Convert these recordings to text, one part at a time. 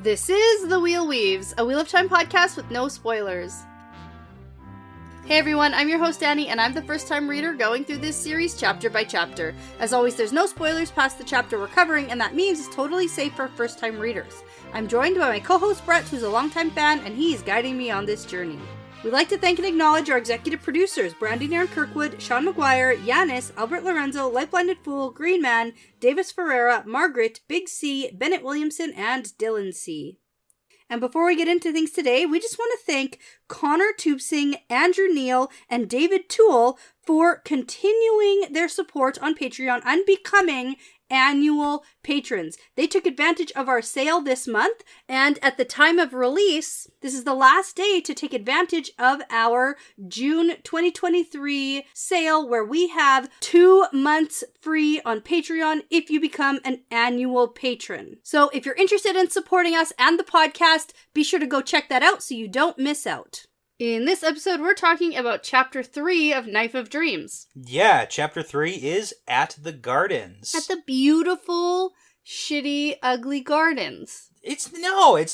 This is The Wheel Weaves, a Wheel of Time podcast with no spoilers. Hey everyone, I'm your host Dani, and I'm the first-time reader going through this series chapter by chapter. As always, there's no spoilers past the chapter we're covering, and that means it's totally safe for first-time readers. I'm joined by my co-host Brett, who's a longtime fan, and he's guiding me on this journey. We'd like to thank and acknowledge our executive producers, Brandy and Kirkwood, Sean McGuire, Yanis, Albert Lorenzo, LightBlindedFool, Green Man, Deyvis Ferreira, Margaret, Big C, Bennett Williamson, and Dylan C. And before we get into things today, we just want to thank Connor Tubesing, Andrew Neal, and David Toole for continuing their support on Patreon and becoming annual patrons. They took advantage of our sale this month, and at the time of release, this is the last day to take advantage of our June 2023 sale, where we have 2 months free on Patreon if you become an annual patron. So if you're interested in supporting us and the podcast, be sure to go check that out so you don't miss out. In this episode, we're talking about Chapter 3 of Knife of Dreams. Yeah, Chapter 3 is At the Gardens. At the beautiful, shitty, ugly gardens. It's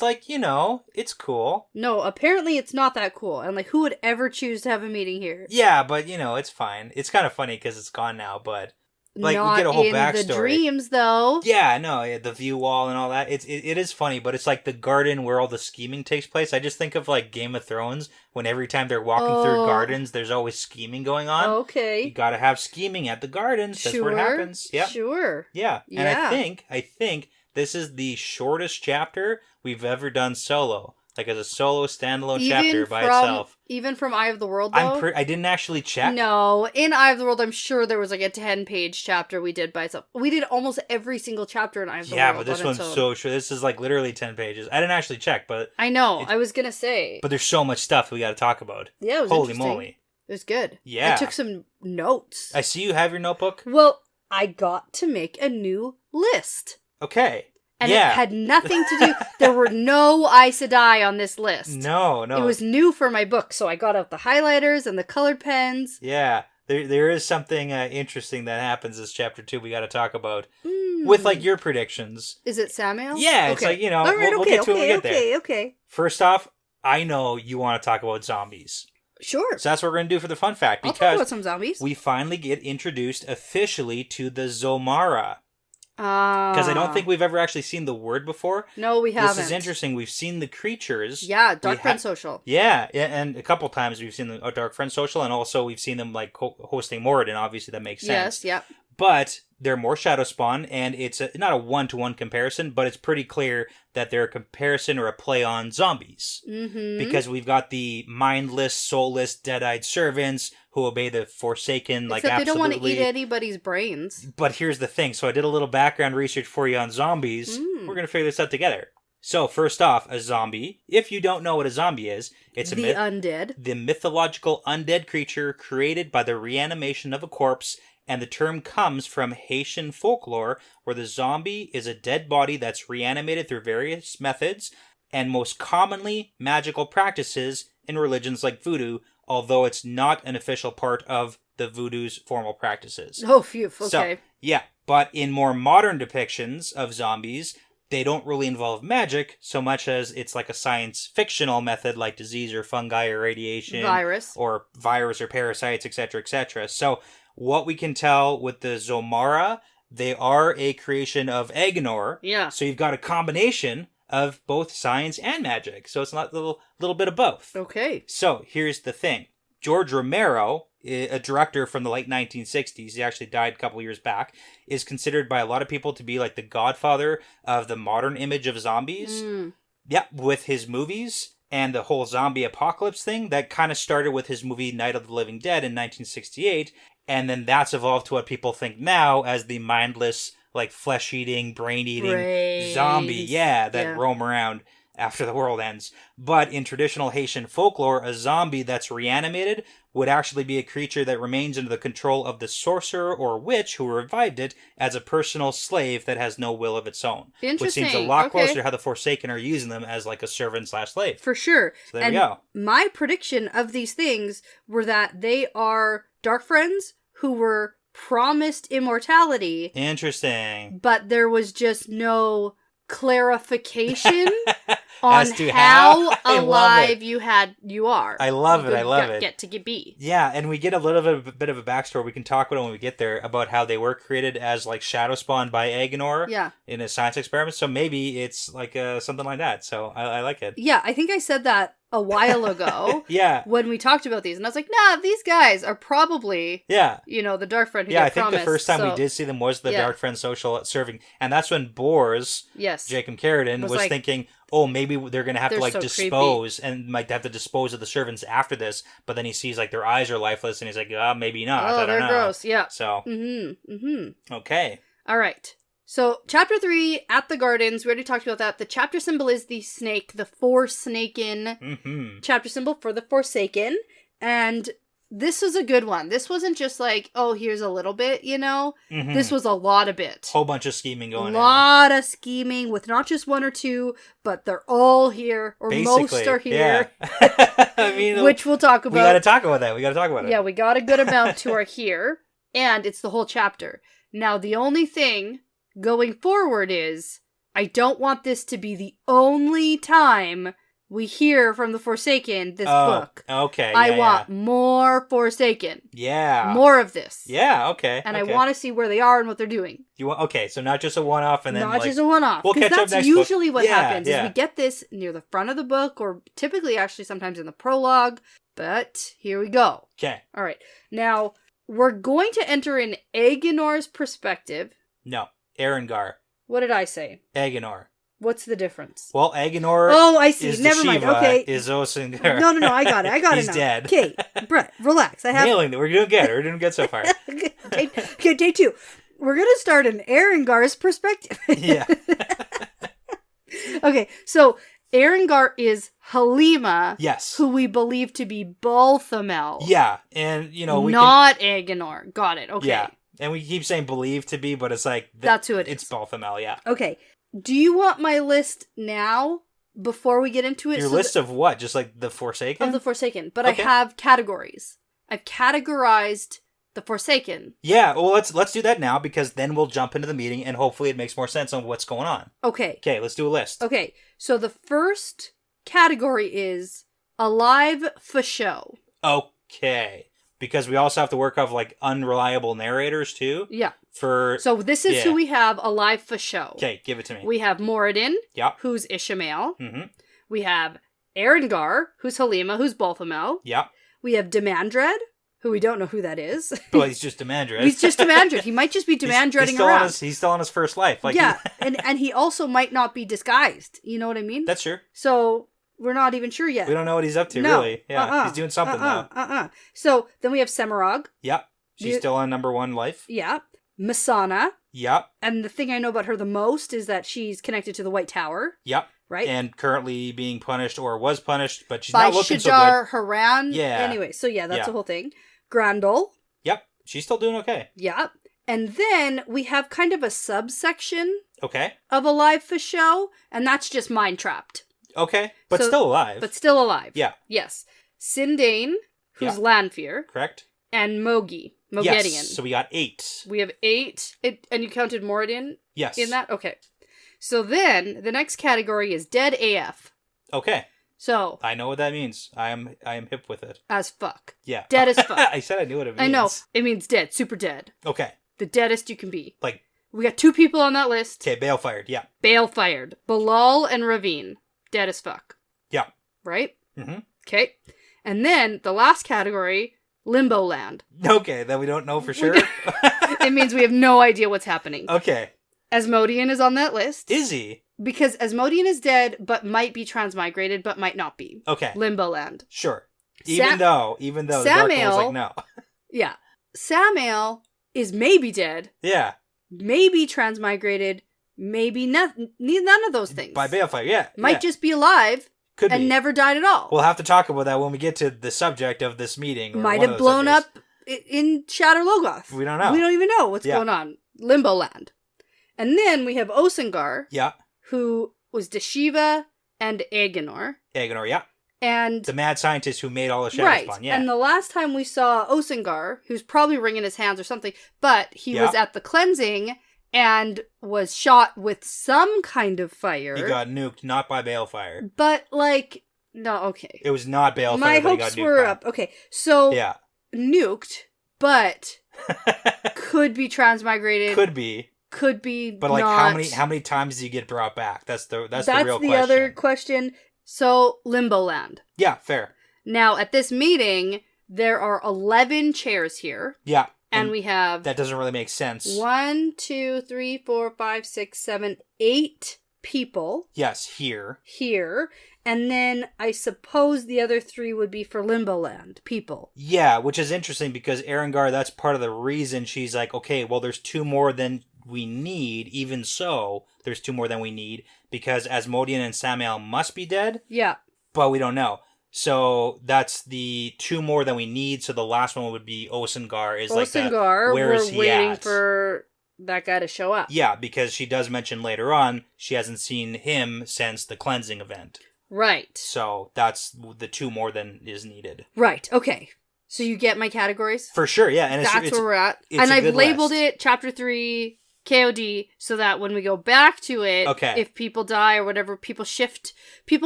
like, it's cool. No, apparently it's not that cool. And, who would ever choose to have a meeting here? Yeah, but, it's fine. It's kind of funny because it's gone now, but... Not we get a whole in backstory. The dreams, though. Yeah, no, the view wall and all that. It is funny, but it's like the garden where all the scheming takes place. I just think of Game of Thrones, when every time they're walking through gardens, there's always scheming going on. Okay. You gotta have scheming at the gardens. That's where it happens. Yeah. Sure. Yeah. And I think this is the shortest chapter we've ever done solo. As a solo standalone chapter by itself. Even from Eye of the World, though? I didn't actually check. No, in Eye of the World, I'm sure there was a 10-page chapter we did by itself. We did almost every single chapter in Eye of the World. Yeah, but this one's so short. This is literally 10 pages. I didn't actually check, but... I know, I was gonna say. But there's so much stuff we gotta talk about. Yeah, it was Holy interesting. moly. It was good. Yeah. I took some notes. I see you have your notebook. Well, I got to make a new list. Okay. And it had nothing to do... There were no Aes Sedai on this list. No. It was new for my book, so I got out the highlighters and the colored pens. Yeah. There is something interesting that happens this chapter 2 we got to talk about. With, your predictions. Is it Samuel? Yeah, okay. It's All right, we'll get to it when we get there. Okay. First off, I know you want to talk about zombies. Sure. So that's what we're going to do for the fun fact. I'll Because talk about some zombies. We finally get introduced officially to the Zomara. Because I don't think we've ever actually seen the word before. No, we haven't. This is interesting. We've seen the creatures. Yeah, Dark Friend Social. Yeah, and a couple times we've seen the Dark Friend Social, and also we've seen them hosting Moradin. Obviously, that makes sense. Yes, yeah. But they're more Shadow Spawn, and it's not a one-to-one comparison, but it's pretty clear that they're a comparison or a play on zombies. Mm-hmm. Because we've got the mindless, soulless, dead-eyed servants who obey the Forsaken, Except absolutely. they don't want to eat anybody's brains. But here's the thing. So I did a little background research for you on zombies. We're going to figure this out together. So first off, a zombie. If you don't know what a zombie is, it's undead. The mythological undead creature created by the reanimation of a corpse. And the term comes from Haitian folklore, where the zombie is a dead body that's reanimated through various methods, and most commonly magical practices in religions like voodoo, although it's not an official part of the voodoo's formal practices. Oh, phew, okay. So, yeah, but in more modern depictions of zombies, they don't really involve magic so much as it's like a science fictional method like disease or fungi or radiation. Or virus or parasites, etc., etc. So, what we can tell with the Zomara, they are a creation of Agenor. Yeah. So you've got a combination of both science and magic. So it's not a little bit of both. Okay. So here's the thing. George Romero, a director from the late 1960s, he actually died a couple years back, is considered by a lot of people to be the godfather of the modern image of zombies. Yeah, with his movies. And the whole zombie apocalypse thing, that kind of started with his movie Night of the Living Dead in 1968, and then that's evolved to what people think now as the mindless, flesh-eating, brain-eating zombie, that roam around after the world ends. But in traditional Haitian folklore, a zombie that's reanimated would actually be a creature that remains under the control of the sorcerer or witch who revived it as a personal slave that has no will of its own. Which seems a lot closer to how the Forsaken are using them as a servant/slave. For sure. So there we go. My prediction of these things were that they are Dark Friends who were promised immortality. Interesting. But there was just no clarification on As to how I love it. alive you are. I love it. You I love it. Get to be. Yeah, and we get a little bit of a backstory. We can talk about it when we get there about how they were created as like shadow spawn by Agenor Yeah. in a science experiment. So maybe it's like something like that. So I like it. Yeah, I think I said that a while ago. Yeah. When we talked about these, and I was like, nah, these guys are probably, Yeah. the Dark Friend who Yeah, get I think promised, the first time so- we did see them was the Yeah. Dark Friend social serving. And that's when Boars, Yes. Jacob Carradine, Was was like, thinking, oh, maybe they're going to have to they're like so dispose and might have to dispose of the servants after this. But then he sees like their eyes are lifeless and he's like, maybe not. I Oh, don't they're know. gross. Yeah. So, okay. All right. So, chapter 3, at the gardens, we already talked about that. The chapter symbol is the snake, the Forsaken chapter symbol for the Forsaken. And this was a good one. This wasn't just like, oh, here's a little bit, This was a lot of bit. Whole bunch of scheming going on. A lot of scheming with not just one or two, but they're all here, or most are here. Yeah. I mean, which we'll talk about. We got to talk about that. Yeah, we got a good amount who are here, and it's the whole chapter. Now, the only thing going forward is, I don't want this to be the only time we hear from the Forsaken this book. Okay. I want more Forsaken. Yeah. More of this. Yeah, okay. And okay. I want to see where they are and what they're doing. Okay, so not just a one-off and then not just a one-off. We'll catch up that's next usually book. what Yeah, happens, is we get this near the front of the book, or typically actually sometimes in the prologue. But here we go. Okay. All right. Now, we're going to enter in Agenor's perspective. No. Erengar. What did I say? Agenor. What's the difference? Well, Agenor I see. is Never the mind. Shiva, Okay. is Osingar. No, I got it. He's now. dead. Okay, Brett, relax. I have... Nailing it. We're doing good. We're doing good so far. Okay, day 2. We're going to start in Erengar's perspective. Yeah. Okay, so Erengar is Halima. Yes. Who we believe to be Balthamel. Yeah, and, we not Agenor. Got it. Okay. Yeah, and we keep saying believe to be, but it's like... That's who it is. It's Balthamel, yeah. Okay. Do you want my list now before we get into it? Your list of what? Just like the Forsaken? Of the Forsaken. But Okay. I have categories. I've categorized the Forsaken. Yeah, well, let's do that now, because then we'll jump into the meeting, and hopefully it makes more sense on what's going on. Okay. Okay, let's do a list. Okay. So the first category is alive for show. Okay. Because we also have to work off, like, unreliable narrators, too. Yeah. So this is who we have alive for show. Okay, give it to me. We have Moradin, Yeah. who's Ishamael. Mm-hmm. We have Erengar, who's Halima, who's Balthamel. Yeah. We have Demandred, who we don't know who that is. Well, he's just Demandred. He's just Demandred. He might just be Demandredding around. He's still on his first life. Like, yeah, and he also might not be disguised. You know what I mean? That's true. So we're not even sure yet. We don't know what he's up to, No. really. Yeah, he's doing something, though. So then we have Semirog. Yeah. She's still on number 1 life. Yeah. Masana. Yeah. And the thing I know about her the most is that she's connected to the White Tower. Yep. Right? And currently being punished, or was punished, but she's by not looking so Shadar good. Haran. Yeah. Anyway, so that's the whole thing. Grandel. Yep. She's still doing okay. Yeah. And then we have kind of a subsection Okay. of Alive for Show, and that's just Mind Trapped. Okay. But So- still alive. But still alive. Yeah. Yes. Sindane, who's Yeah. Lanfear, Correct? and Mogedian. Yes. So we got 8. We have 8. And you counted Moradin Yes. in that? Okay. So then, the next category is Dead AF. Okay. So, I know what that means. I am hip with it. as fuck. Yeah. Dead as fuck. I said I knew what it means. I know. It means dead. Super dead. Okay. The deadest you can be. Like, We got 2 people on that list. okay, bail fired. Yeah. Bale fired. Bilal and Ravine. Dead as fuck. Yeah. Right? Mm-hmm. Okay. And then, the last category, Limbo Land. Okay, then we don't know for sure. It means we have no idea what's happening. Okay. Asmodean is on that list. Is he? Because Asmodean is dead, but might be transmigrated, but might not be. Okay. Limbo Land. Sure. Even though the Dark Lord's Samael- like, no. Yeah. Samael is maybe dead, Yeah. maybe transmigrated, maybe none of those things. By balefire, yeah. Might just be alive Could and be. never died at all. We'll have to talk about that when we get to the subject of this meeting. Or Might one have of the blown subjects. up in Shatter Logoth. We don't know. We don't even know what's Yeah. going on. Limbo Land. And then we have Osingar, Yeah. who was Deshiva and Agenor. Agenor, yeah. And The mad scientist who made all the shadow right. spawn, yeah. And the last time we saw Osingar, who's probably wringing his hands or something, but he was at the cleansing, and was shot with some kind of fire. He got nuked, not by balefire. But, like, no, okay. It was not balefire. My but hopes he got were nuked up. Okay, so yeah. nuked, but could be transmigrated. Could be. But like, not. how many times do you get brought back? That's the real question. That's the other question. So, Limbo Land. Yeah, fair. Now, at this meeting, there are 11 chairs here. Yeah. And we have... That doesn't really make sense. 1, 2, 3, 4, 5, 6, 7, 8 people. Yes, here. Here. And then I suppose the other 3 would be for Limbo Land people. Yeah, which is interesting because Erengar, that's part of the reason she's like, okay, well, there's 2 more than we need. Even so, there's 2 more than we need because Asmodean and Samael must be dead. Yeah. But we don't know. So that's the 2 more than we need. So the last one would be Osengar. Where is he waiting at? for that guy to show up. Yeah, because she does mention later on she hasn't seen him since the cleansing event. Right. So that's the 2 more than is needed. Right. Okay. So you get my categories? For sure, yeah. And that's where we're at. And I've labeled it Chapter 3 KoD so that when we go back to it, if people die or whatever, people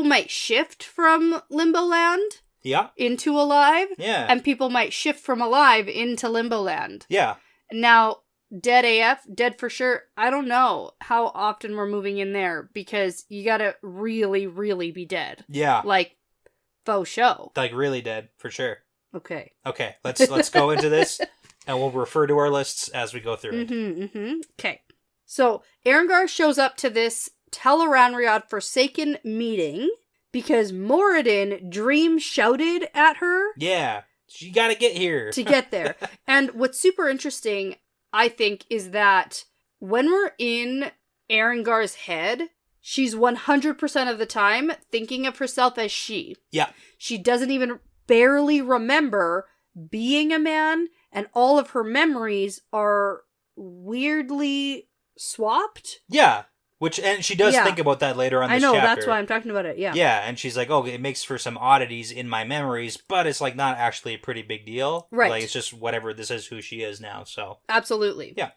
might shift from Limbo Land into Alive. Yeah. And people might shift from Alive into Limbo Land. Yeah. Now, Dead AF, dead for sure. I don't know how often we're moving in there because you gotta really, really be dead. Yeah. Like, faux show. Like, really dead, for sure. Okay. Okay, let's go into this, and we'll refer to our lists as we go through it. Okay. So, Erengar shows up to this Tel'aran'rhiod Forsaken meeting because Moradin dream shouted at her. Yeah. You gotta get here. To get there. And what's super interesting, I think, is that when we're in Erengar's head, she's 100% of the time thinking of herself as she. Yeah. She doesn't even barely remember being a man, and all of her memories are weirdly swapped. Yeah. And she does think about that later on this chapter. I know, that's why I'm talking about it, yeah. Yeah, and she's like, oh, it makes for some oddities in my memories, but it's like not actually a pretty big deal. Right. Like, it's just whatever, this is who she is now, so. Absolutely. Yeah.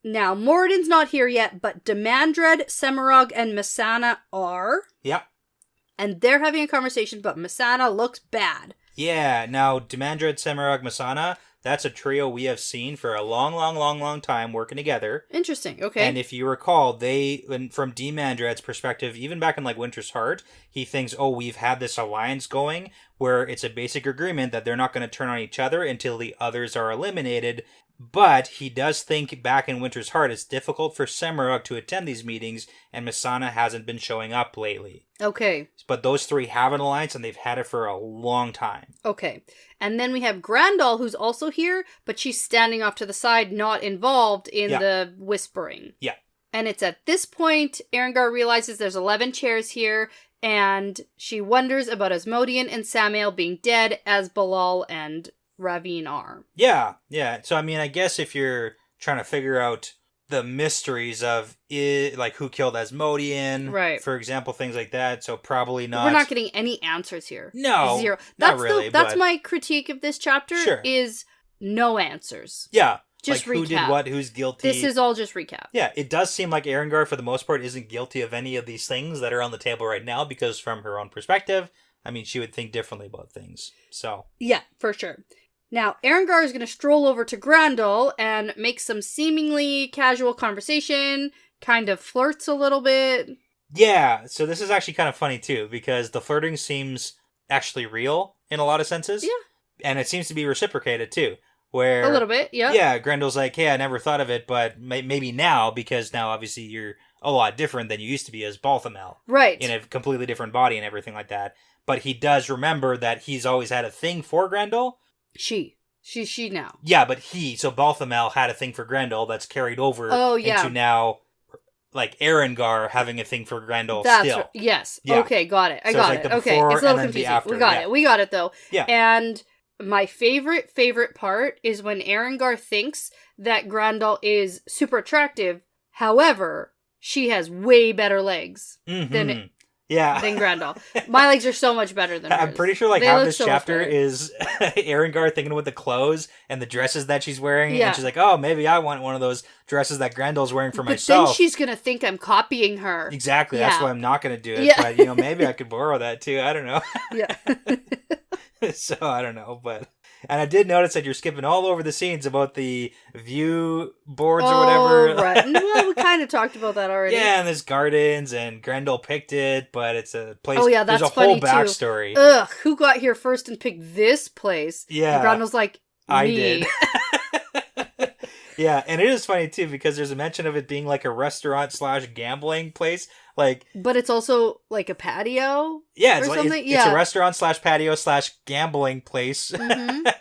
Now, Moradin's not here yet, but Demandred, Semirog, and Missana are. Yeah. And they're having a conversation, but Missana looks bad. Yeah, now, Demandred, Semirog, Missana, that's a trio we have seen for a long time working together. Interesting, okay. And if you recall, from Demandred's perspective, even back in, like, Winter's Heart, he thinks, oh, we've had this alliance going where it's a basic agreement that they're not going to turn on each other until the others are eliminated. But he does think back in Winter's Heart it's difficult for Semirog to attend these meetings, and Missana hasn't been showing up lately. Okay. But those 3 have an alliance, and they've had it for a long time. Okay. And then we have Grandal, who's also here, but she's standing off to the side, not involved in the whispering. Yeah. And it's at this point, Erengar realizes there's 11 chairs here, and she wonders about Asmodean and Samael being dead, as Balal and Ravine are. Yeah. So, I mean, I guess if you're trying to figure out the mysteries of it, like who killed Asmodean, right? For example, things like that. So probably not. We're not getting any answers here. No, 0. Not really. That's my critique of this chapter. Sure. Is no answers. Yeah. Just like recap. Who did what? Who's guilty? This is all just recap. Yeah, it does seem like Erengar, for the most part, isn't guilty of any of these things that are on the table right now, because from her own perspective, I mean, she would think differently about things. So yeah, for sure. Now, Erengar is going to stroll over to Grandal and make some seemingly casual conversation, kind of flirts a little bit. Yeah, so this is actually kind of funny, too, because the flirting seems actually real in a lot of senses. Yeah. And it seems to be reciprocated, too. Where, a little bit, yeah. Yeah, Grendal's like, hey, I never thought of it, but maybe now, because now, obviously, you're a lot different than you used to be as Balthamel. Right. In a completely different body and everything like that. But he does remember that he's always had a thing for Grendel. She's she now. Yeah, but so Balthamel had a thing for Grendel that's carried over into now, like, Erengar having a thing for Grendel still. Right. Yes. Yeah. Okay, got it. I so got like it. Okay, it's a little confusing. After, We got it, though. Yeah. And my favorite part is when Erengar thinks that Grendel is super attractive. However, she has way better legs than Yeah. than Grendel. My legs are so much better than hers. I'm pretty sure like They half look this so much chapter better. is Erengar thinking with the clothes and the dresses that she's wearing. Yeah. And she's like, oh, maybe I want one of those dresses that Grendel's wearing for But myself. then she's going to think I'm copying her. Exactly. Yeah. That's why I'm not going to do it. Yeah. But, you know, maybe I could borrow that too. I don't know. Yeah. So I don't know. But, and I did notice that you're skipping all over the scenes about the view boards or whatever. Right. Well, we kind of talked about that already. Yeah, and there's gardens, and Grendel picked it, but it's a place. Oh, yeah, that's there's a funny, whole too. backstory. Ugh, who got here first and picked this place? Yeah. And Grendel's like, me. I did. Yeah, and it is funny too because there's a mention of it being like a restaurant / gambling place. Like, But it's also like a patio. yeah, it's or like something? it's a restaurant / patio / gambling place Mhm.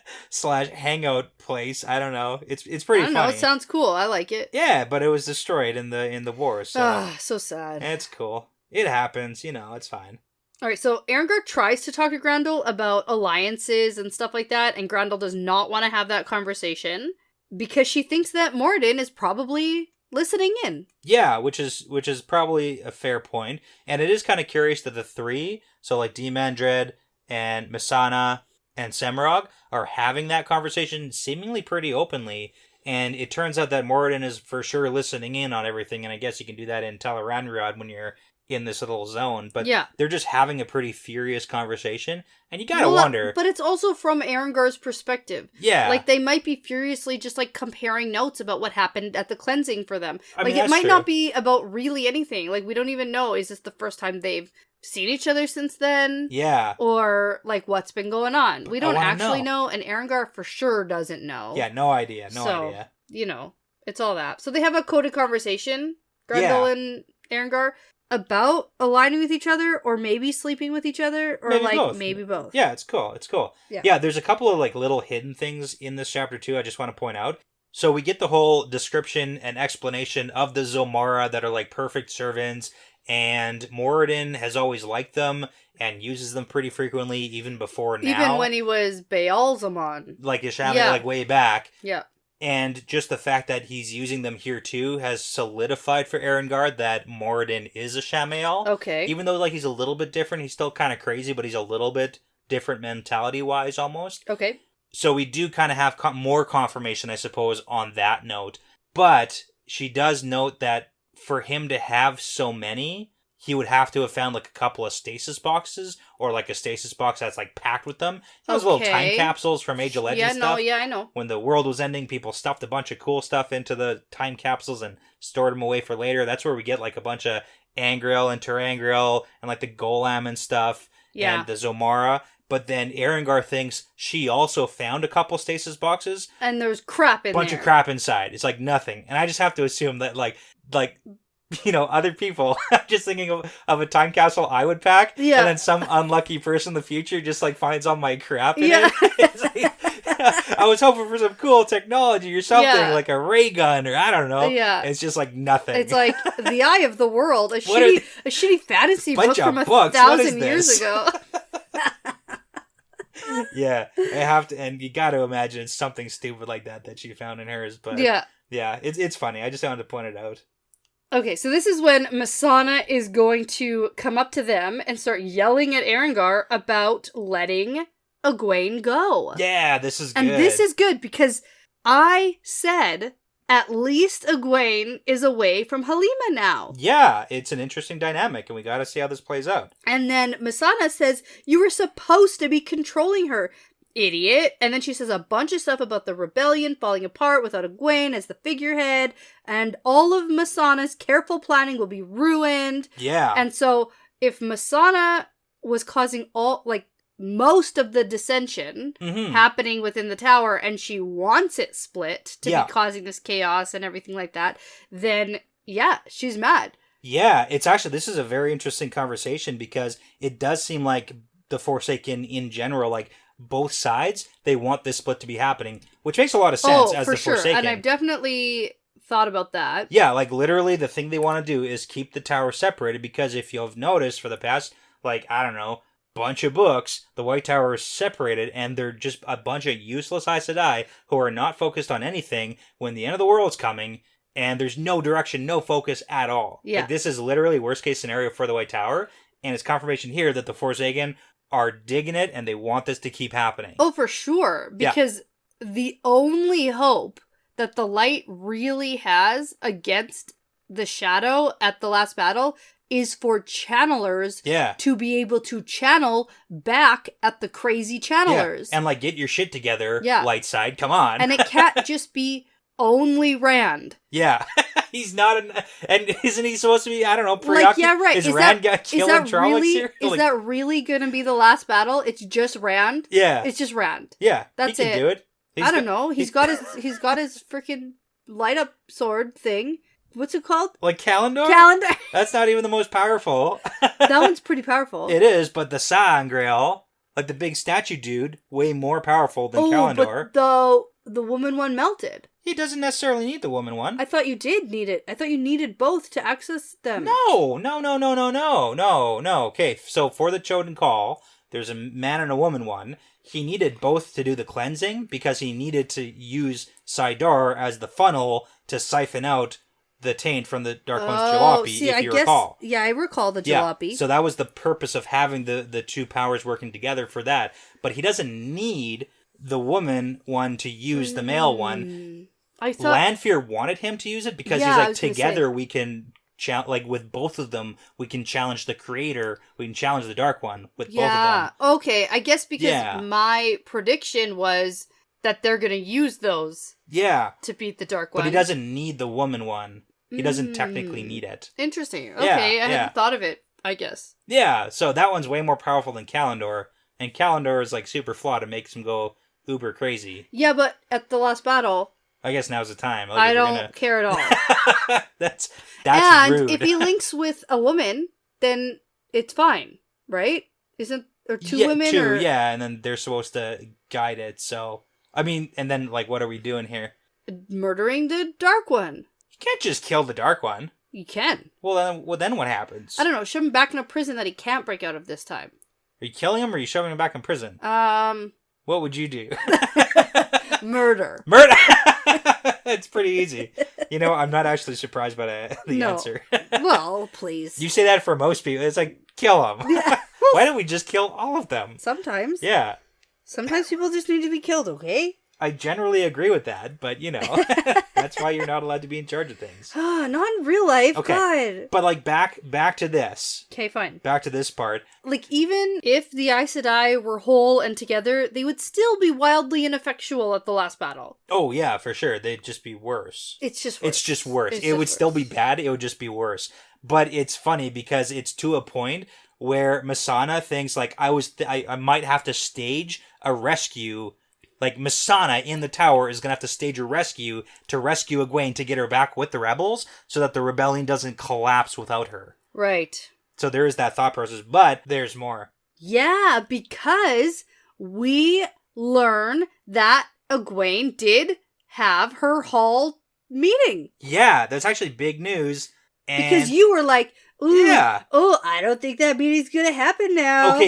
/ hangout place. I don't know. It's pretty I don't funny. know. It sounds cool. I like it. Yeah, but it was destroyed in the war, so Ah, so sad. it's cool. It happens, you know. It's fine. All right, so Erengar tries to talk to Grendel about alliances and stuff like that, and Grendel does not want to have that conversation because she thinks that Moradin is probably listening in. Yeah, which is probably a fair point, and it is kind of curious that the three, so like Demandred and Missana and Semirog, are having that conversation seemingly pretty openly, and it turns out that Moradin is for sure listening in on everything, and I guess you can do that in Tel'aran'rhiod when you're in this little zone, but Yeah. they're just having a pretty furious conversation, and you gotta wonder. But it's also from Erengar's perspective. Yeah. Like, they might be furiously just, like, comparing notes about what happened at the cleansing for them. I mean, Like, it that's might true. not be about really anything. Like, we don't even know, is this the first time they've seen each other since then? Yeah. Or, like, what's been going on? We don't wanna actually know. know, and Erengar for sure doesn't know. Yeah, no idea. No So, idea. you know, it's all that. So they have a coded conversation, Grendel Yeah. and Erengar, about aligning with each other, or maybe sleeping with each other, or Maybe like both. maybe both. Yeah, it's cool. It's cool. Yeah. Yeah, there's a couple of like little hidden things in this chapter too. I just want to point out. So we get the whole description and explanation of the Zomara that are like perfect servants, and Moradin has always liked them and uses them pretty frequently, even before now. Even when he was Baalzamon. like Ishami, Yeah. like way back. Yeah. And just the fact that he's using them here too has solidified for Erengar that Moradin is a Shamael. Okay. Even though like he's a little bit different, he's still kind of crazy, but he's a little bit different mentality-wise almost. Okay. So we do kind of have more confirmation, I suppose, on that note. But she does note that for him to have so many, he would have to have found like a couple of stasis boxes, or like a stasis box that's like packed with them. Those little time Okay. capsules from Age of Legends stuff. I know. When the world was ending, people stuffed a bunch of cool stuff into the time capsules and stored them away for later. That's where we get like a bunch of Angril and Terangriel and like the Golem and stuff, Yeah. and the Zomara. But then Erengar thinks she also found a couple stasis boxes. And there's crap in Bunch there. of crap inside. It's like nothing. And I just have to assume that like you know, other people, I'm just thinking of a time capsule I would pack, Yeah. and then some unlucky person in the future just like finds all my crap in Yeah. it. It's like, I was hoping for some cool technology or something, Yeah. like a ray gun or I don't know. Yeah. It's just like nothing. It's like The Eye of the World, a What are shitty fantasy book Bunch of from books. What is 1,000 years this? ago. Yeah, I have to, and you got to imagine it's something stupid like that she found in hers. But Yeah. it's funny. I just wanted to point it out. Okay, so this is when Missana is going to come up to them and start yelling at Erengar about letting Egwene go. Yeah, this is good. And this is good because I said at least Egwene is away from Halima now. Yeah, it's an interesting dynamic, and we got to see how this plays out. And then Missana says, you were supposed to be controlling her, idiot. And then she says a bunch of stuff about the rebellion falling apart without Egwene as the figurehead, and all of Missana's careful planning will be ruined. Yeah. And so if Missana was causing most of the dissension Mhm. happening within the tower, and she wants it split to Yeah. be causing this chaos and everything like that, then yeah, she's mad. Yeah, it's actually, this is a very interesting conversation because it does seem like the Forsaken in general, like both sides, they want this split to be happening, which makes a lot of sense as for the sure. Forsaken. And I've definitely thought about that. Yeah, like literally the thing they want to do is keep the tower separated, because if you've noticed for the past, like, I don't know, bunch of books, the White Tower is separated, and they're just a bunch of useless Aes Sedai who are not focused on anything when the end of the world's coming, and there's no direction, no focus at all. Yeah. Like, this is literally worst case scenario for the White Tower, and it's confirmation here that the Forsaken are digging it and they want this to keep happening. Oh, for sure. Because the only hope that the light really has against the shadow at the last battle is for channelers to be able to channel back at the crazy channelers. Yeah. And like, get your shit together, light side, come on. And it can't just be only Rand. Yeah. He's not and isn't he supposed to be, I don't know, preoccupied? Like, yeah, right. Is Rand got killed in Trollocs here? Is that really going to be the last battle? It's just Rand? Yeah. It's just Rand. Yeah. That's he can do it. I don't know. He's got his freaking light up sword thing. What's it called? Like Calendar? That's not even the most powerful. That one's pretty powerful. It is, but the Sangreal, like the big statue dude, way more powerful than Calendar. But the woman one melted. He doesn't necessarily need the woman one. I thought you did need it. I thought you needed both to access them. No. Okay, so for the Choden Call, there's a man and a woman one. He needed both to do the cleansing because he needed to use Saidar as the funnel to siphon out the taint from the Dark One's jalopy, if you recall. Yeah, I recall the jalopy. Yeah, so that was the purpose of having the two powers working together for that. But he doesn't need the woman one to use the male one. I thought Lanfear wanted him to use it because he's like, together we can like with both of them we can challenge the creator, we can challenge the Dark One with both of them. Okay, I guess because my prediction was that they're gonna use those to beat the Dark One. But he doesn't need the woman one. He doesn't technically need it. Interesting. Okay, I hadn't thought of it, I guess. Yeah, so that one's way more powerful than Calendar, and Calendar is like super flawed. It makes him go uber crazy. Yeah, but at the last battle, I guess now's the time. Like, I don't care at all. That's and rude. If he links with a woman, then it's fine, right? Or two women? Two, and then they're supposed to guide it, so... I mean, and then, like, what are we doing here? Murdering the Dark One. You can't just kill the Dark One. You can. Well, then what happens? I don't know. Shove him back in a prison that he can't break out of this time. Are you killing him or are you shoving him back in prison? What would you do? Murder. It's pretty easy. You know, I'm not actually surprised by the answer. Well, please. You say that for most people. It's like, kill them. Yeah. Why don't we just kill all of them? Sometimes. Yeah. Sometimes people just need to be killed, okay? I generally agree with that, but, you know, that's why you're not allowed to be in charge of things. Not in real life, okay. God. But, like, back to this. Okay, fine. Back to this part. Like, even if the Aes Sedai were whole and together, they would still be wildly ineffectual at the last battle. Oh, yeah, for sure. They'd just be worse. It's just worse. It would still be bad. It would just be worse. But it's funny because it's to a point where Masana thinks, like, I might have to stage a rescue. Like, Masana in the tower is going to have to stage a rescue to rescue Egwene to get her back with the rebels so that the rebellion doesn't collapse without her. Right. So there is that thought process, but there's more. Yeah, because we learn that Egwene did have her hall meeting. Yeah, that's actually big news. And because you were like, ooh, I don't think that meeting's going to happen now.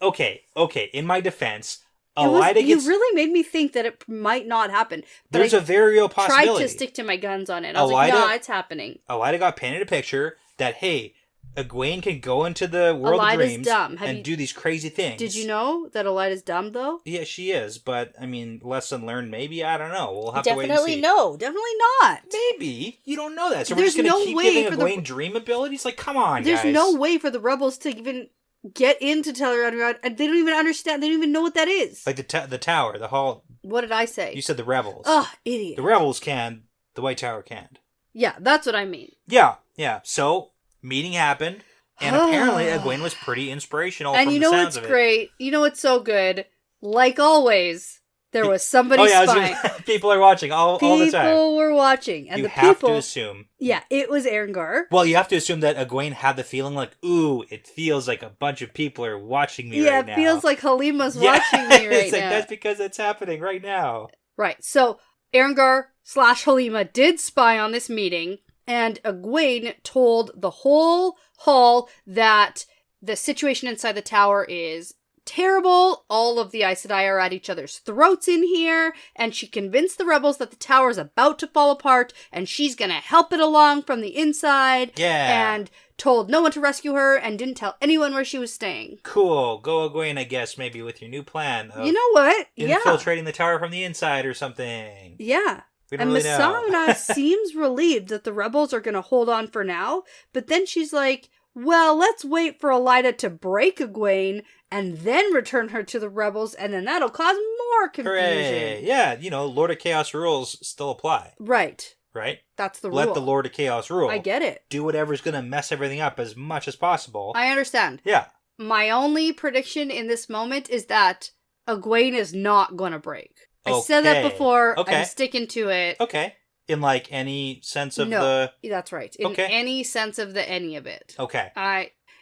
Okay. In my defense... You really made me think that it might not happen. But there's a very real possibility. I tried to stick to my guns on it. I was like, no, it's happening. Elaida got painted a picture that, hey, Egwene can go into the world of dreams and do these crazy things. Did you know that Elaida's dumb, though? Yeah, she is. But, I mean, lesson learned, maybe? I don't know. We'll have to wait and see. Definitely not. Maybe. You don't know that. So we're just going to keep giving Egwene dream abilities? Like, come on, guys. There's no way for the rebels to even... get into Tel'aran'rhiod, and they don't even understand. They don't even know what that is. Like the tower, the hall. What did I say? You said the rebels. Oh, idiot. The rebels can. The White Tower can't. Yeah, that's what I mean. Yeah. So, meeting happened, and apparently Egwene was pretty inspirational from the sounds of it. And you know what's great? You know what's so good? Like always, there was somebody spying. People are watching all the time. People were watching. And you have to assume. Yeah, it was Erengor. Well, you have to assume that Egwene had the feeling like, ooh, it feels like a bunch of people are watching me right now. Yeah, it feels like Halima's watching me right it's now. Like, that's because it's happening right now. Right, so Erengor/Halima did spy on this meeting, and Egwene told the whole hall that the situation inside the tower is terrible. All of the Aes Sedai are at each other's throats in here. And she convinced the rebels that the tower's about to fall apart and she's gonna help it along from the inside. Yeah. And told no one to rescue her and didn't tell anyone where she was staying. Cool. Go Egwene, I guess, maybe with your new plan of You know what? infiltrating the tower from the inside or something. Yeah. We don't And really know. Missandei seems relieved that the rebels are going to hold on for now, but then she's like, well, let's wait for Elaida to break Egwene and then return her to the rebels, and then that'll cause more confusion. Hooray. Yeah, Lord of Chaos rules still apply. Right. Right? That's the rule. Let the Lord of Chaos rule. I get it. Do whatever's going to mess everything up as much as possible. I understand. Yeah. My only prediction in this moment is that Egwene is not going to break. I said that before. Okay. I'm sticking to it. Okay. In any sense of That's right. In any sense of any of it. Okay.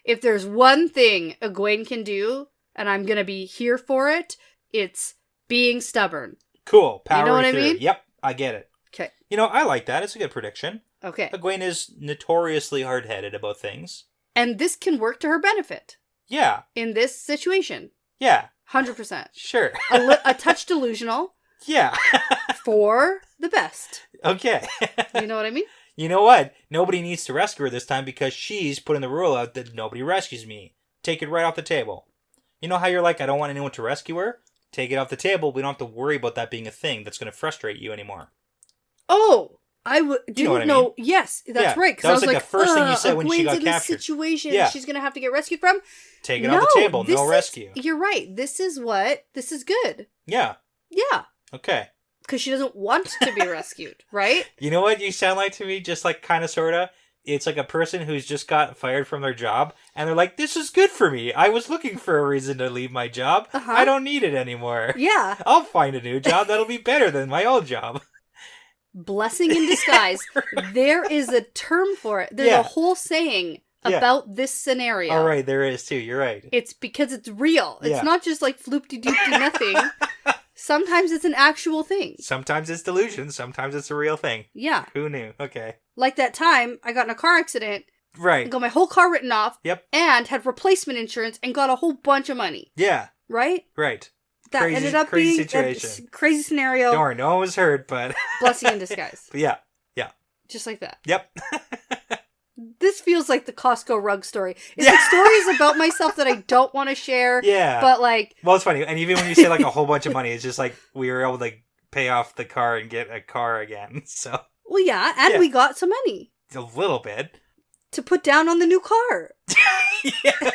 If there's one thing Egwene can do, and I'm going to be here for it, it's being stubborn. Cool. Power you know what through. I mean? Yep. I get it. Okay. I like that. It's a good prediction. Okay. Egwene is notoriously hard-headed about things. And this can work to her benefit. Yeah. In this situation. Yeah. 100%. Sure. a touch delusional. Yeah. For the best. Okay. You know what I mean? You know what? Nobody needs to rescue her this time because she's putting the rule out that nobody rescues me. Take it right off the table. You know how you're like, I don't want anyone to rescue her? Take it off the table. We don't have to worry about that being a thing that's going to frustrate you anymore. Oh, I didn't know what I know. mean? Yes, that's right. That was I was like the first thing you said when she Egwene's got in captured. This situation Yeah. she's going to have to get rescued from. Take it off the table. No rescue. You're right. This is good. Yeah. Yeah. Okay. Because she doesn't want to be rescued, right? You know what you sound like to me? Just like kind of sort of. It's like a person who's just got fired from their job and they're like, this is good for me. I was looking for a reason to leave my job. Uh-huh. I don't need it anymore. Yeah. I'll find a new job that'll be better than my old job. Blessing in disguise. There is a term for it. There's a whole saying about this scenario. All right, there is too. You're right. It's because it's real. It's not just like floop-de-doop-de nothing. Sometimes it's an actual thing. Sometimes it's delusion. Sometimes it's a real thing. Yeah. Who knew? Okay. Like that time I got in a car accident. Right. And got my whole car written off. Yep. And had replacement insurance and got a whole bunch of money. Yeah. Right? Right. That crazy, ended up crazy being situation. a crazy scenario. Don't worry, no one was hurt, but... Blessing in disguise. But yeah. Just like that. Yep. This feels like the Costco rug story. It's like stories about myself that I don't want to share. Yeah. But like... Well, it's funny. And even when you say like a whole bunch of money, it's just like we were able to pay off the car and get a car again. So... Well, yeah. And we got some money. A little bit. To put down on the new car. Yeah,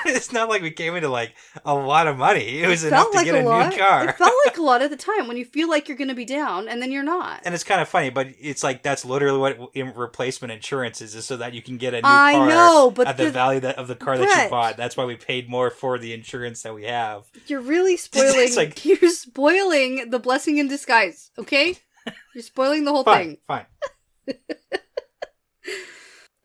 it's not like we came into like a lot of money. It was enough to get a new car. It felt like a lot at the time when you feel like you're going to be down and then you're not. And it's kind of funny, but it's like that's literally what replacement insurance is so that you can get a new car at the value of the car that you bought. That's why we paid more for the insurance that we have. You're really spoiling. You're spoiling the blessing in disguise. Okay, you're spoiling the whole thing. Fine.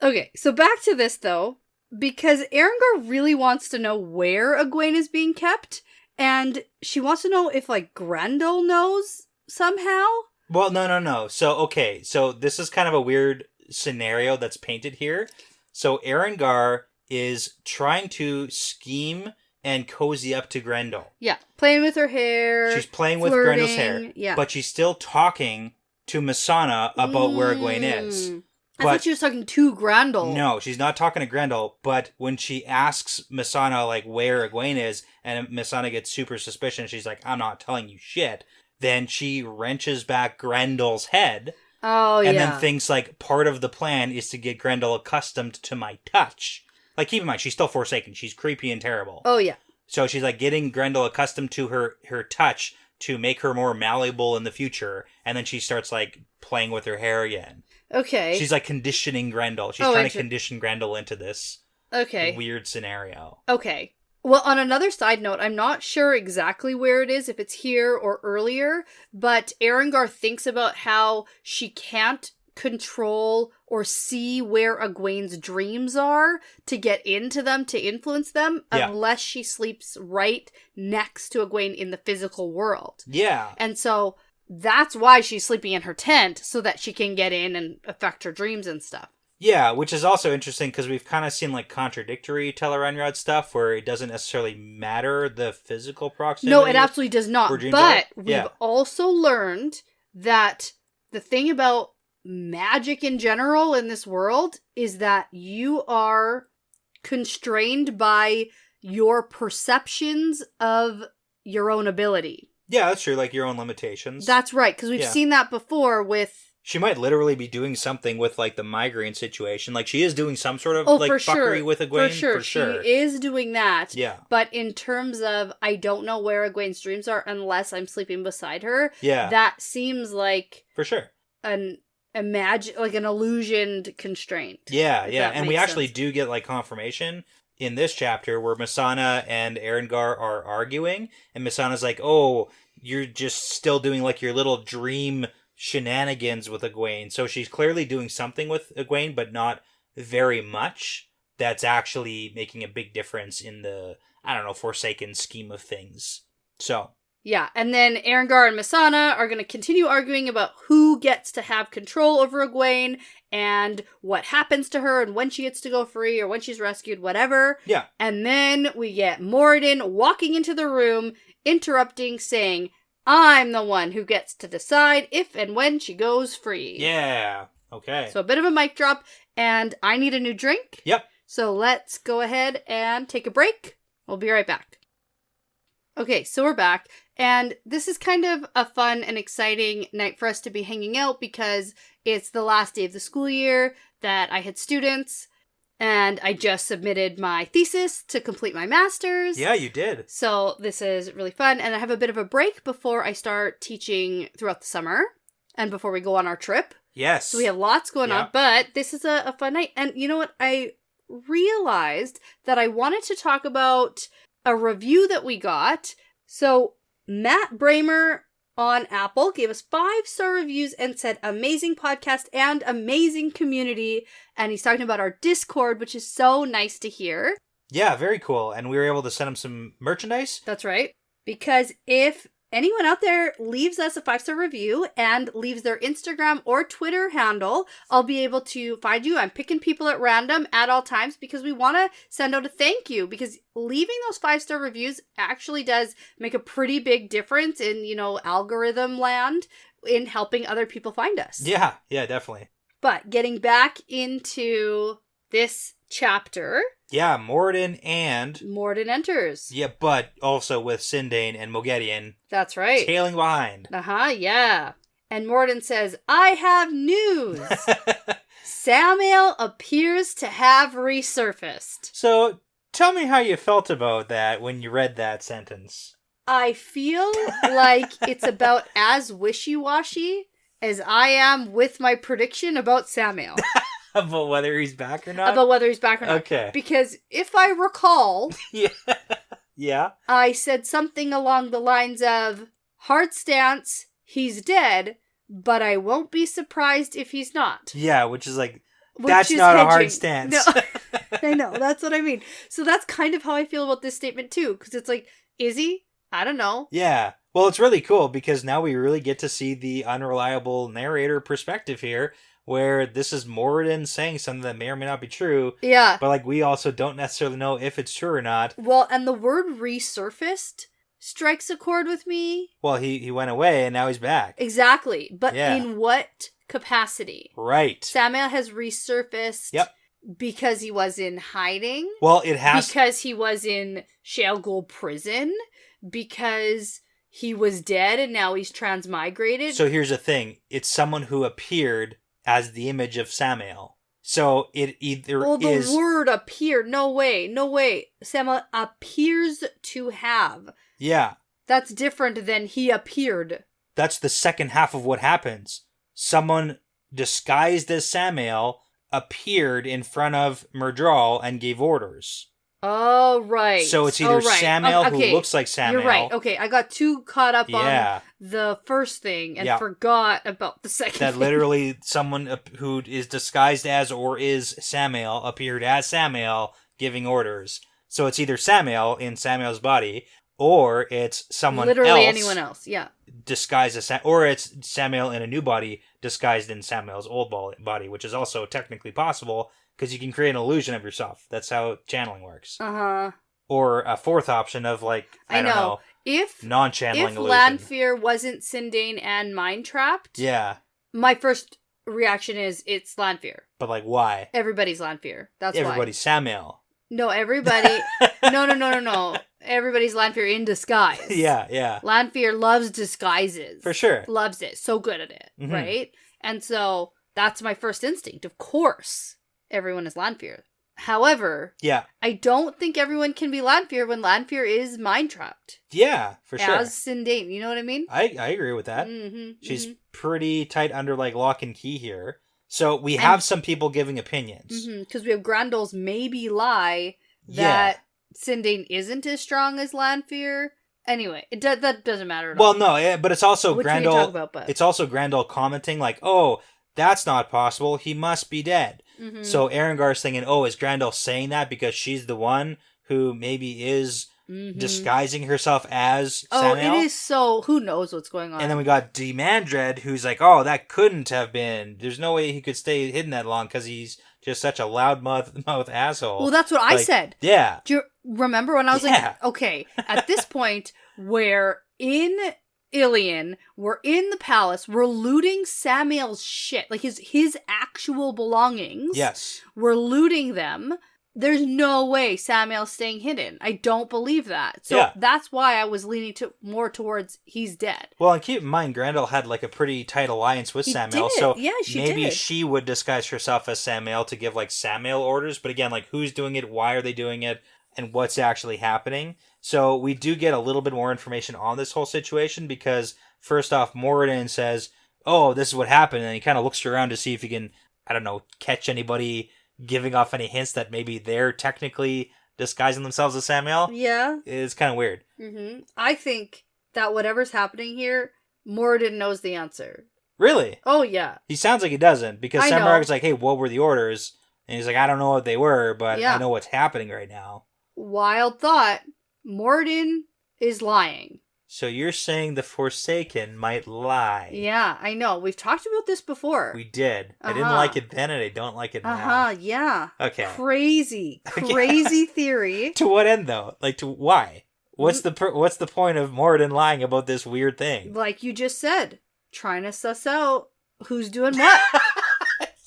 Okay, so back to this, though, because Erengor really wants to know where Egwene is being kept, and she wants to know if, like, Grendel knows somehow? Well, no. So this is kind of a weird scenario that's painted here. So Erengor is trying to scheme and cozy up to Grendel. Yeah, playing with her hair. She's playing with Grendel's hair, but she's still talking to Missandei about where Egwene is. I thought she was talking to Grendel. No, she's not talking to Grendel, but when she asks Missandei, like, where Egwene is, and Missandei gets super suspicious, she's like, I'm not telling you shit, then she wrenches back Grendel's head. Oh, yeah. And then thinks, like, part of the plan is to get Grendel accustomed to my touch. Like, keep in mind, she's still Forsaken. She's creepy and terrible. Oh, yeah. So she's, like, getting Grendel accustomed to her touch to make her more malleable in the future, and then she starts, like, playing with her hair again. Okay. She's like conditioning Grendel. She's trying to condition Grendel into this weird scenario. Okay. Well, on another side note, I'm not sure exactly where it is, if it's here or earlier, but Erengor thinks about how she can't control or see where Egwene's dreams are to get into them, to influence them, unless she sleeps right next to Egwene in the physical world. Yeah. And so... that's why she's sleeping in her tent, so that she can get in and affect her dreams and stuff. Yeah, which is also interesting because we've kind of seen like contradictory Tel'aran'rhiod stuff where it doesn't necessarily matter the physical proximity. No, it absolutely does not. But we've also learned that the thing about magic in general in this world is that you are constrained by your perceptions of your own ability. Yeah, that's true. Like your own limitations. That's right, because we've seen that before with... She might literally be doing something with, like, the migraine situation. Like, she is doing some sort of, fuckery with Egwene. For sure. She is doing that. Yeah. But in terms of, I don't know where Egwene's dreams are unless I'm sleeping beside her. Yeah. That seems like... For sure. An illusioned constraint. Yeah. And we actually do get, like, confirmation in this chapter where Missana and Erengar are arguing. And Missana's like, oh, you're just still doing, like, your little dream... shenanigans with Egwene. So she's clearly doing something with Egwene, but not very much. That's actually making a big difference in the, Forsaken scheme of things. So. Yeah, and then Erengar and Missana are going to continue arguing about who gets to have control over Egwene and what happens to her and when she gets to go free or when she's rescued, whatever. Yeah. And then we get Moradin walking into the room, interrupting, saying, I'm the one who gets to decide if and when she goes free. Yeah. Okay. So a bit of a mic drop, and I need a new drink. Yep. So let's go ahead and take a break. We'll be right back. Okay, so we're back, and this is kind of a fun and exciting night for us to be hanging out because it's the last day of the school year that I had students. And I just submitted my thesis to complete my master's. Yeah, you did. So this is really fun. And I have a bit of a break before I start teaching throughout the summer and before we go on our trip. Yes. So we have lots going on, but this is a fun night. And you know what? I realized that I wanted to talk about a review that we got. So Matt Bramer on Apple gave us 5-star reviews and said amazing podcast and amazing community. And he's talking about our Discord, which is so nice to hear. Yeah, very cool. And we were able to send him some merchandise. That's right. Because if anyone out there leaves us a 5-star review and leaves their Instagram or Twitter handle, I'll be able to find you. I'm picking people at random at all times because we want to send out a thank you, because leaving those 5-star reviews actually does make a pretty big difference in, algorithm land in helping other people find us. Yeah, definitely. But getting back into this chapter... Yeah, Moradin enters. Yeah, but also with Sindane and Moghedien. That's right. Tailing behind. Yeah. And Moradin says, I have news. Samael appears to have resurfaced. So, tell me how you felt about that when you read that sentence. I feel like it's about as wishy-washy as I am with my prediction about Samael. About whether he's back or not? Okay. Because if I recall... Yeah. I said something along the lines of, hard stance, he's dead, but I won't be surprised if he's not. Yeah, which is like, that's not hedging. A hard stance. No. I know, that's what I mean. So that's kind of how I feel about this statement too, because it's like, is he? I don't know. Yeah. Well, it's really cool because now we really get to see the unreliable narrator perspective here, where this is Moradin saying something that may or may not be true. Yeah. But, we also don't necessarily know if it's true or not. Well, and the word resurfaced strikes a chord with me. Well, he went away and now he's back. Exactly. But in what capacity? Right. Samael has resurfaced. Yep. Because he was in hiding. Well, it has... Because he was in Shale Ghul prison. Because... he was dead and now he's transmigrated. So here's the thing. It's someone who appeared as the image of Samael. So it either is... the word appeared. No way. Samael appears to have. Yeah. That's different than he appeared. That's the second half of what happens. Someone disguised as Samael appeared in front of Myrddraal and gave orders. Oh, right. So it's either Samael who looks like Samael. You're right. Okay, I got too caught up on the first thing and forgot about the second that thing. Literally someone who is disguised as or is Samael appeared as Samael giving orders. So it's either Samael in Samael's body or it's someone Literally else. anyone else, yeah. Disguised as or it's Samael in a new body disguised in Samael's old body, which is also technically possible because you can create an illusion of yourself. That's how channeling works. Or a fourth option of like I don't know if non-channeling if illusion. Lanfear wasn't Sindane and mind trapped, yeah, my first reaction is it's Lanfear. But like why? Everybody's Lanfear. That's everybody's why. Samael. No, everybody. No. Everybody's Lanfear in disguise. Yeah. Lanfear loves disguises. For sure. Loves it. So good at it. Mhm. Right? And so that's my first instinct. Of course, everyone is Lanfear. However, I don't think everyone can be Lanfear when Lanfear is mind trapped. Yeah, for sure. As Sindane. You know what I mean? I agree with that. She's pretty tight under like lock and key here. So we have some people giving opinions. Because we have Grandel's maybe lie that Sindane isn't as strong as Lanfear. Anyway, that doesn't matter at all. Well, no, but it's also Which Grendel. we can talk about, but... It's also Grendel commenting like, "Oh, that's not possible. He must be dead." So Erengar's thinking, "Oh, is Grendel saying that because she's the one who maybe is disguising herself as Samael?" It is so... Who knows what's going on? And then we got Demandred, who's like, "Oh, that couldn't have been. There's no way he could stay hidden that long because he's just such a loudmouth asshole." Well, that's what I said. Yeah. Do you remember when I was like, okay, at this point, we're in Ilion, we're in the palace, we're looting Samael's shit, like his actual belongings. Yes. We're looting them. There's no way Samael's staying hidden. I don't believe that. So that's why I was leaning more towards he's dead. Well, and keep in mind, Grendel had like a pretty tight alliance with Samael, so maybe she would disguise herself as Samael to give like Samael orders. But again, like who's doing it, why are they doing it, and what's actually happening? So we do get a little bit more information on this whole situation because first off, Moradin says, "Oh, this is what happened," and he kind of looks around to see if he can, I don't know, catch anybody giving off any hints that maybe they're technically disguising themselves as Samael. Yeah. It's kind of weird. I think that whatever's happening here, Moradin knows the answer. Really? Oh, yeah. He sounds like he doesn't, because Samarag's like, "Hey, what were the orders?" And he's like, "I don't know what they were, but I know what's happening right now." Wild thought. Moradin is lying. So you're saying the Forsaken might lie. Yeah, I know. We've talked about this before. We did. I didn't like it then, and I don't like it now. Yeah. Okay. Crazy theory. To what end, though? Like, to why? What's the point of Moradin lying about this weird thing? Like you just said, trying to suss out who's doing what.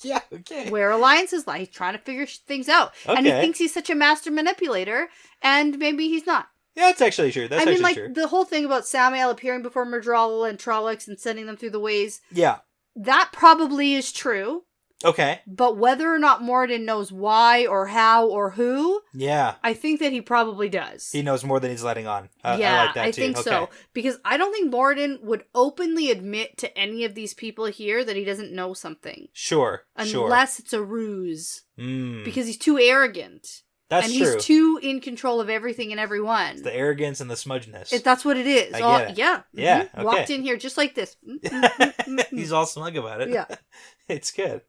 Yeah, okay. Where alliances lie. He's trying to figure things out. Okay. And he thinks he's such a master manipulator, and maybe he's not. Yeah, that's actually true. That's actually true. The whole thing about Samael appearing before Murdral and Trollocs and sending them through the ways. Yeah. That probably is true. Okay. But whether or not Moradin knows why or how or who, I think that he probably does. He knows more than he's letting on. I like that too. I think so. Because I don't think Moradin would openly admit to any of these people here that he doesn't know something. Sure. Unless it's a ruse. Because he's too arrogant. That's true. And he's too in control of everything and everyone. It's the arrogance and the smudgeness. That's what it is. I get it. Yeah. Yeah. Okay. Walked in here just like this. He's all smug about it. Yeah. It's good.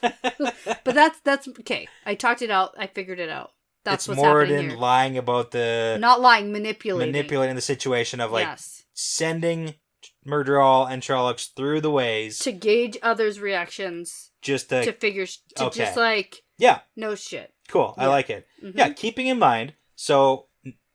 But that's okay. I talked it out. I figured it out. That's what's happening here. Lying about the... Not lying, manipulating. Manipulating the situation of like sending Murdral and Trollocs through the ways. To gauge others' reactions. Just to figure... just like... No shit. Cool. I like it. Yeah, keeping in mind, so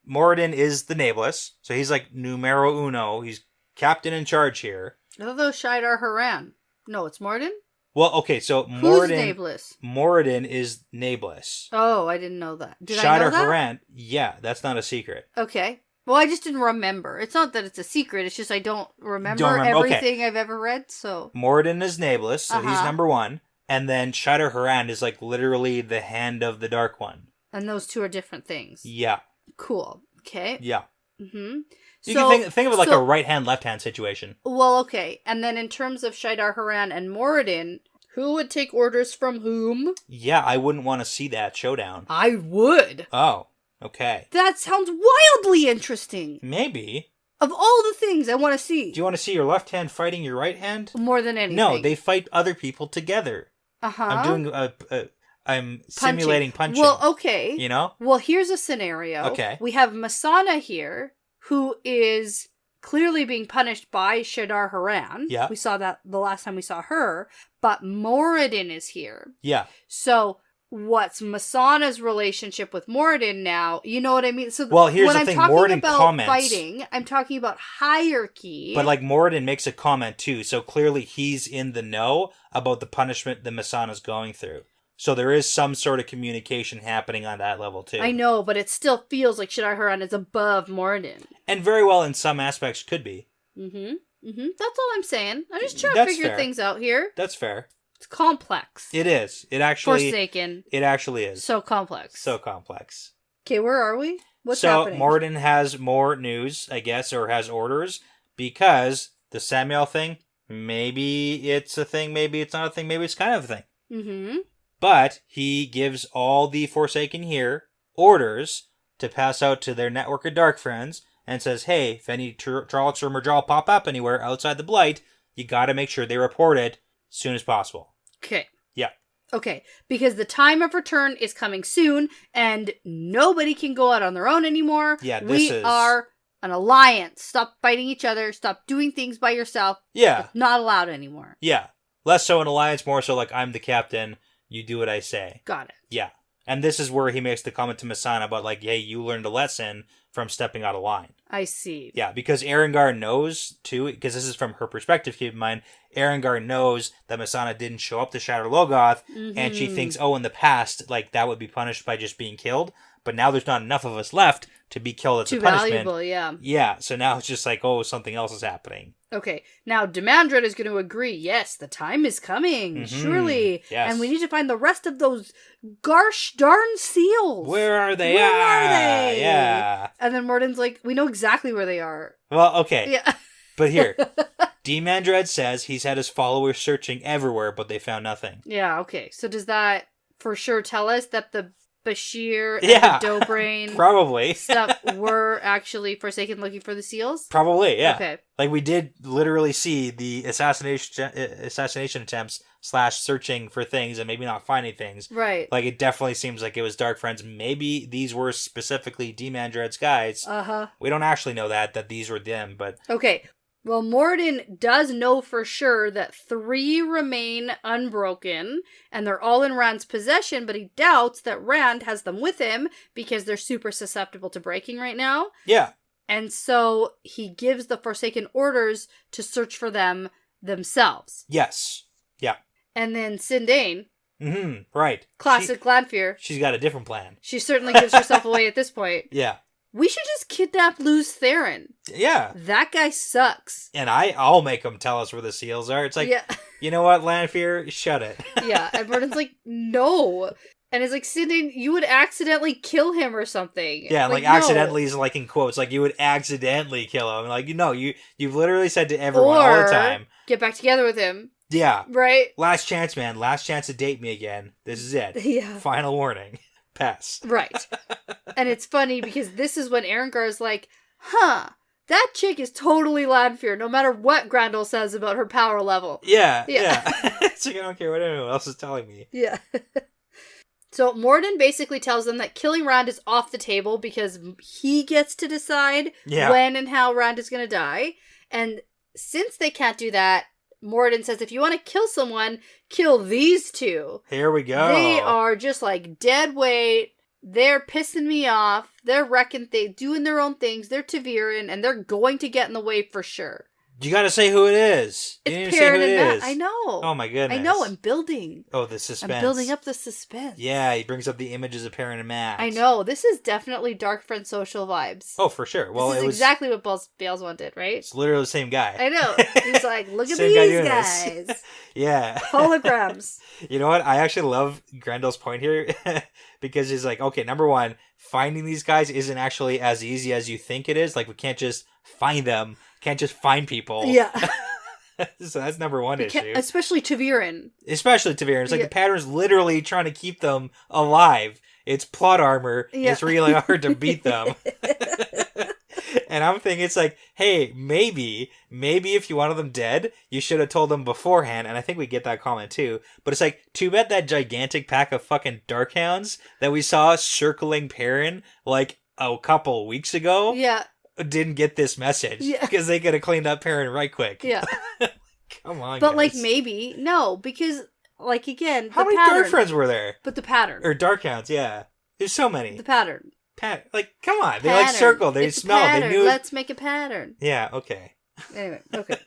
Moradin is the Nameless, so he's like numero uno. He's captain in charge here. Although Shidar Haran. No, it's Moradin? Well, okay, so Who's Nameless? Moradin is Nameless. Oh, I didn't know that. Did I know that? Shidar Haran, yeah, that's not a secret. Okay. Well, I just didn't remember. It's not that it's a secret, it's just I don't remember everything I've ever read, so... Moradin is Nameless, so he's number one. And then Shidar Haran is like literally the hand of the Dark One. And those two are different things. Yeah. Cool. Okay. Yeah. You can think of it like a right-hand, left-hand situation. Well, okay. And then in terms of Shidar Haran and Moradin, who would take orders from whom? Yeah, I wouldn't want to see that showdown. I would. Oh, okay. That sounds wildly interesting. Maybe. Of all the things I want to see. Do you want to see your left hand fighting your right hand? More than anything. No, they fight other people together. I'm doing a I'm simulating punching. Well, okay. You know? Well, here's a scenario. Okay. We have Masana here, who is clearly being punished by Shadar Haran. Yeah. We saw that the last time we saw her. But Moradin is here. Yeah. So what's Masana's relationship with Moradin now? You know what I mean? So well, here's when the I'm thing. talking Moradin about comments. fighting, I'm talking about hierarchy. But like Moradin makes a comment too, so clearly he's in the know about the punishment that Masana's going through. So there is some sort of communication happening on that level too. I know, but it still feels like Shadar Haran is above Moradin. And very well in some aspects could be. Mm-hmm. Mm-hmm. That's all I'm saying. I'm just trying That's to figure fair. things out here. That's fair. It's complex. It is. It actually Forsaken. It actually is. So complex. So complex. Okay, where are we? What's so happening? Moradin has more news, I guess, or has orders, because the Samuel thing, maybe it's a thing, maybe it's not a thing, maybe it's kind of a thing. Mm-hmm. But he gives all the Forsaken here orders to pass out to their network of dark friends and says, hey, if any Trollocs or Murjal pop up anywhere outside the Blight, you gotta make sure they report it as soon as possible. Okay. Yeah. Okay, because the time of return is coming soon, and nobody can go out on their own anymore. Yeah, we are an alliance. Stop fighting each other. Stop doing things by yourself. Yeah. It's not allowed anymore. Yeah. Less so an alliance, more so like, I'm the captain, you do what I say. Got it. Yeah. And this is where he makes the comment to Masana about like, hey, you learned a lesson from stepping out of line. I see. Yeah, because Erengar knows, too, because this is from her perspective, keep in mind, Erengar knows that Masana didn't show up to Shatter Logoth, and she thinks, oh, in the past, like, that would be punished by just being killed, but now there's not enough of us left to be killed as a punishment. Too valuable, yeah. Yeah, so now it's just like, oh, something else is happening. Okay, now Demandred is going to agree, yes, the time is coming, surely. Yes. And we need to find the rest of those gosh darn seals. Where are they? Where are they? Yeah. And then Morden's like, we know exactly where they are. Well, okay. Yeah. But here, Demandred says he's had his followers searching everywhere, but they found nothing. Yeah, okay. So does that for sure tell us that the Bashir and Yeah. the Dobrain Probably. stuff were actually Forsaken looking for the seals? Probably, yeah. Okay. Like, we did literally see the assassination attempts / searching for things and maybe not finding things. Right. Like, it definitely seems like it was Dark Friends. Maybe these were specifically Demandred's guys. Uh-huh. We don't actually know that these were them, but... Okay. Well, Moradin does know for sure that 3 remain unbroken, and they're all in Rand's possession, but he doubts that Rand has them with him because they're super susceptible to breaking right now. Yeah. And so he gives the Forsaken orders to search for them themselves. Yes. Yeah. And then Sindane, right. classic Glanfear, She's got a different plan. she certainly gives herself away at this point. Yeah. We should just kidnap Luz Theron. Yeah. That guy sucks. And I'll make him tell us where the seals are. It's like, yeah. You know what, Lanfear? Shut it. Yeah, and Morden's like, no. And it's like, Sindane, you would accidentally kill him or something. Yeah, like no. accidentally is like in quotes, like you would accidentally kill him. Like, you've literally said to everyone all the time. Get back together with him. Yeah. Right? Last chance, man. Last chance to date me again. This is it. Yeah. Final warning. Pass. Right. And it's funny because this is when Erengar is like, that chick is totally Lanfear, no matter what Grendel says about her power level. Yeah. It's like, I don't care what anyone else is telling me. Yeah. So Morden basically tells them that killing Rand is off the table because he gets to decide when and how Rand is going to die. And since they can't do that, Morden says, if you want to kill someone, kill these 2. Here we go. They are just like dead weight. They're pissing me off. They're wrecking things, doing their own things. They're Taviran, and they're going to get in the way for sure. You gotta say who it is. You didn't say who it is. I know. Oh my goodness. I know, I'm building. Oh, the suspense. I'm building up the suspense. Yeah, he brings up the images of Perrin and Max. I know. This is definitely Dark Friend social vibes. Oh, for sure. Well, this is exactly what Bales wanted, right? It's literally the same guy. I know. He's like, look at Same these guy guys. Yeah. Holograms. You know what? I actually love Grendel's point here because he's like, okay, number one, finding these guys isn't actually as easy as you think it is. Like, we can't just find them. Can't just find people. Yeah. So that's number one issue. Especially Taviran. It's like the pattern's literally trying to keep them alive. It's plot armor. Yeah. It's really hard to beat them. And I'm thinking it's like, hey, maybe if you wanted them dead, you should have told them beforehand. And I think we get that comment too. But it's like, too bad that gigantic pack of fucking Darkhounds that we saw circling Perrin like a couple weeks ago didn't get this message. Because they could have cleaned up Perrin right quick. Yeah. Come on, but guys. like maybe, no, because like again, how many Dark Friends were there? But the pattern. Or Darkhounds, yeah. There's so many. The pattern. Like, come on. They like circled. They smelled. They knew. Let's make a pattern. Yeah, okay. Anyway, okay.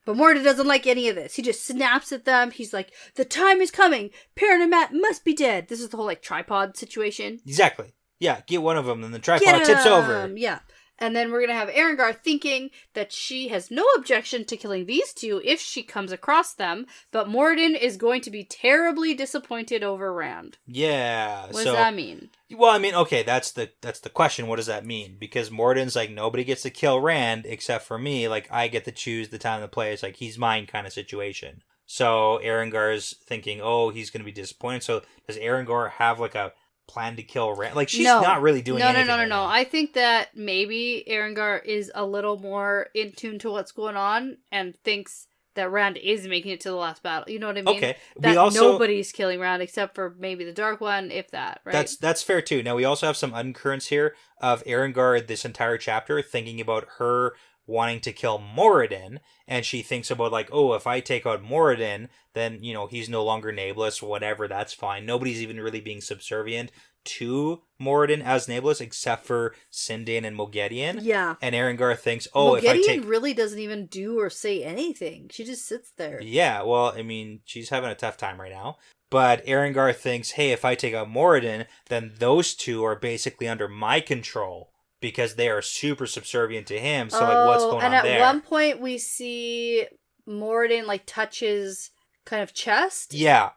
But Morty doesn't like any of this. He just snaps at them. He's like, the time is coming. Perrin and Matt must be dead. This is the whole like tripod situation. Exactly. Yeah, get one of them and the tripod tips over. Yeah. And then we're going to have Erengar thinking that she has no objection to killing these two if she comes across them, but Moradin is going to be terribly disappointed over Rand. Yeah. What does that mean? Well, I mean, okay, that's the question. What does that mean? Because Moradin's like, nobody gets to kill Rand except for me. Like, I get to choose the time and the place. Like, he's mine kind of situation. So Erengar's thinking, oh, he's going to be disappointed. So does Erengar have like a plan to kill Rand? Like, she's not really doing anything. No. I think that maybe Erengar is a little more in tune to what's going on and thinks that Rand is making it to the last battle. You know what I mean? Okay. That nobody's killing Rand except for maybe the Dark One, if that, right? That's fair too. Now, we also have some undercurrents here of Erengar this entire chapter thinking about her wanting to kill Moradin, and she thinks about like, oh, if I take out Moradin, then, you know, he's no longer nameless, whatever, that's fine. Nobody's even really being subservient to Moradin as nameless except for Sindain and Moghedien. Yeah. And Erengar thinks, oh, if I take... really doesn't even do or say anything. She just sits there. Yeah, well, I mean, she's having a tough time right now. But Erengar thinks, hey, if I take out Moradin, then those two are basically under my control, because they are super subservient to him. So, like, what's going on there? And at one point, we see Moradin, like, touch his kind of chest. Yeah.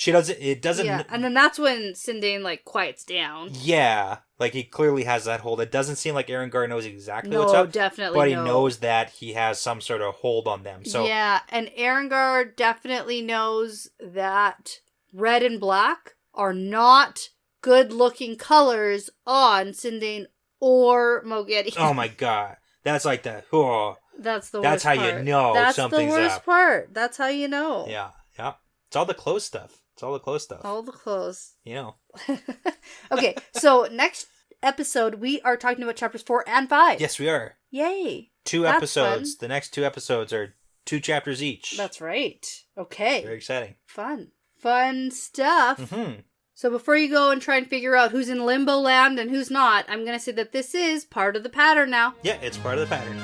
It doesn't... Yeah, and then that's when Sindain, like, quiets down. Yeah. Like, he clearly has that hold. It doesn't seem like Erengar knows exactly what's up. No, definitely but he knows that he has some sort of hold on them. So yeah, and Erengar definitely knows that red and black are not good-looking colors on Sindain or Moghedien. Oh my god. That's like the... Oh, that's the worst part. That's how you know something's up. That's the worst part. That's how you know. Yeah. It's all the clothes stuff. All the clothes. You know. Okay, so next episode, we are talking about chapters 4 and 5. Yes, we are. Yay. 2 episodes. Fun. The next 2 episodes are 2 chapters each. That's right. Okay. Very exciting. Fun stuff. Mm-hmm. So before you go and try and figure out who's in limbo land and who's not, I'm going to say that this is part of the pattern now. Yeah, it's part of the pattern.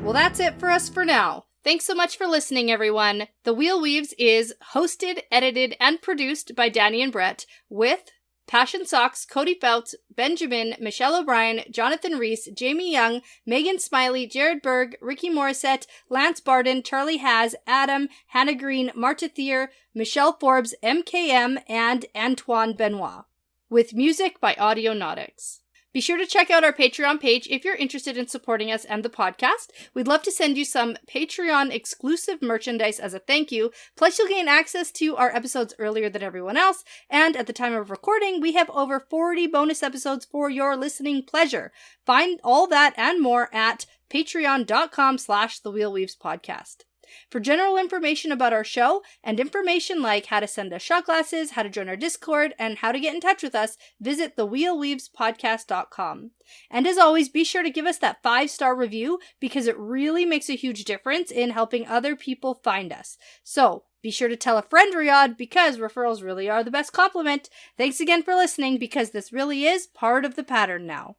Well, that's it for us for now. Thanks so much for listening, everyone. The Wheel Weaves is hosted, edited, and produced by Dani and Brett, with Passion Socks, Cody Feltz, Benjamin, Michelle O'Brien, Jonathan Reese, Jamie Young, Megan Smiley, Jared Berg, Ricky Morissette, Lance Barden, Charlie Haz, Adam, Hannah Green, Marta Thier, Michelle Forbes, MKM, and Antoine Benoit. With music by Audionautics. Be sure to check out our Patreon page if you're interested in supporting us and the podcast. We'd love to send you some Patreon-exclusive merchandise as a thank you. Plus, you'll gain access to our episodes earlier than everyone else. And at the time of recording, we have over 40 bonus episodes for your listening pleasure. Find all that and more at patreon.com/thewheelweavespodcast. For general information about our show and information like how to send us shot glasses, how to join our Discord, and how to get in touch with us, visit thewheelweavespodcast.com. And as always, be sure to give us that 5-star review because it really makes a huge difference in helping other people find us. So be sure to tell a friend, Riyadh, because referrals really are the best compliment. Thanks again for listening because this really is part of the pattern now.